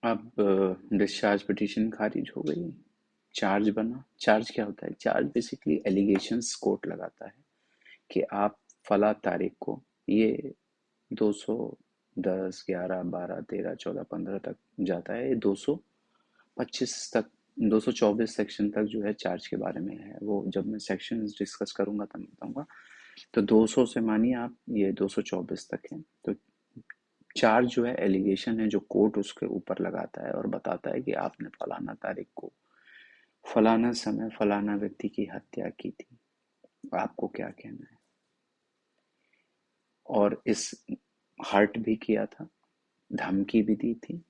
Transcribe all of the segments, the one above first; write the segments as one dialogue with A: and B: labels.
A: अब discharge petition खारिज हो गई, चार्ज बना। चार्ज क्या होता है? चार्ज बेसिकली एलिगेशंस कोर्ट लगाता है कि आप फला तारीख को ये 210, 11, 12, 13, 14, 15 तक जाता है, ये 225 तक, 224 सेक्शन तक जो है चार्ज के बारे में है। वो जब मैं सेक्शन डिस्कस करूंगा तब बताऊंगा। तो 200 से मानिए आप ये 224 तक है। तो चार्ज जो है एलिगेशन है जो कोर्ट उसके ऊपर लगाता है और बताता है कि आपने फलाना तारीख को फलाना समय फलाना व्यक्ति की हत्या की थी। आपको क्या कहना है? और इस हर्ट भी किया था, धमकी भी दी थी,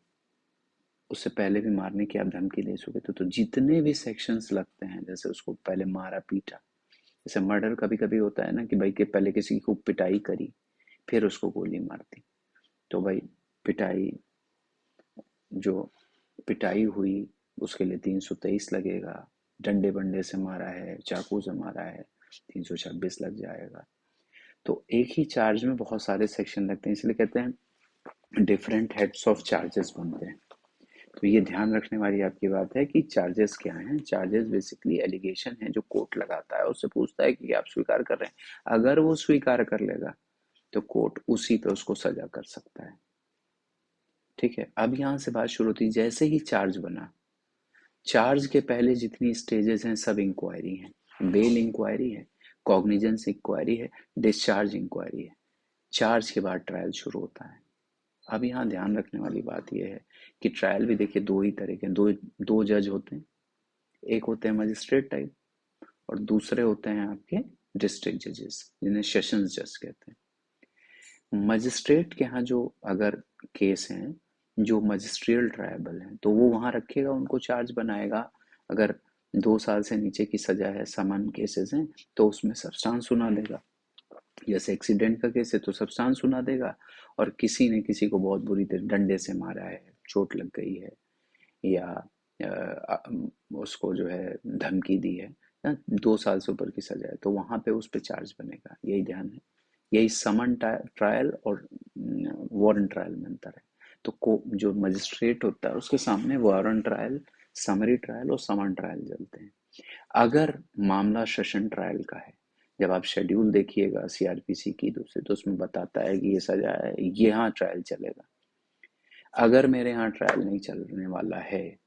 A: उससे पहले भी मारने की आप धमकी दे चुके थे। तो जितने भी सेक्शंस लगते हैं, जैसे उसको पहले मारा पीटा, जैसे मर्डर कभी कभी होता है ना कि भाई के पहले किसी को पिटाई करी फिर उसको गोली मार दी। तो भाई पिटाई, जो पिटाई हुई उसके लिए 323 लगेगा। डंडे बंडे से मारा है, चाकू से मारा है, 326 लग जाएगा। तो एक ही चार्ज में बहुत सारे सेक्शन लगते हैं, इसलिए कहते हैं डिफरेंट हेड्स ऑफ चार्जेस बनते हैं। तो ये ध्यान रखने वाली आपकी बात है कि चार्जेस क्या हैं। चार्जेस बेसिकली एलिगेशन है जो कोर्ट लगाता है, उससे पूछता है कि आप स्वीकार कर रहे हैं। अगर वो स्वीकार कर लेगा तो कोर्ट उसी पे उसको सजा कर सकता है। ठीक है, अब यहाँ से बात शुरू होती है। जैसे ही चार्ज बना, चार्ज के पहले जितनी स्टेजेस हैं सब इंक्वायरी हैं। बेल इंक्वायरी है, कॉग्निजेंस इंक्वायरी है, डिस्चार्ज इंक्वायरी है। चार्ज के बाद ट्रायल शुरू होता है। अब यहाँ ध्यान रखने वाली बात यह है कि ट्रायल भी देखिए दो ही तरह के, दो दो जज होते हैं। एक होते हैं मजिस्ट्रेट टाइप और दूसरे होते हैं आपके डिस्ट्रिक्ट जजेस, जिन्हें सेशंस जज कहते हैं। मजिस्ट्रेट के यहाँ जो अगर केस हैं जो मजिस्ट्रियल ट्रायबल हैं तो वो वहाँ रखेगा, उनको चार्ज बनाएगा। अगर 2 साल से नीचे की सजा है, समान केसेस हैं, तो उसमें सब्सटेंस सुना देगा। जैसे एक्सीडेंट का केस है तो सब्सटेंस सुना देगा। और किसी ने किसी को बहुत बुरी तरह डंडे से मारा है, चोट लग गई है, या उसको जो है धमकी दी है, या 2 साल से ऊपर की सजा है, तो वहां पे उस पर चार्ज बनेगा। यही ध्यान है। यही समन ट्रायल और वारंट ट्रायल में अंतर है। तो जो मजिस्ट्रेट होता है उसके सामने वारंट ट्रायल, समरी ट्रायल और समन ट्रायल चलते हैं। अगर मामला सेशन ट्रायल का है, जब आप शेड्यूल देखिएगा सीआरपीसी की दूसरे, तो उसमें बताता है कि ये सजा है, ये यहाँ ट्रायल चलेगा। अगर मेरे यहाँ ट्रायल नहीं चलने वाला है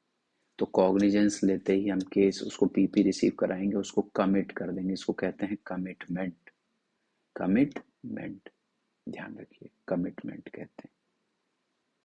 A: तो कॉग्निजेंस लेते ही हम केस उसको पीपी रिसीव कराएंगे, उसको कमिट कर देंगे। इसको कहते हैं कमिटमेंट। कमिटमेंट, ध्यान रखिए, कमिटमेंट कहते हैं।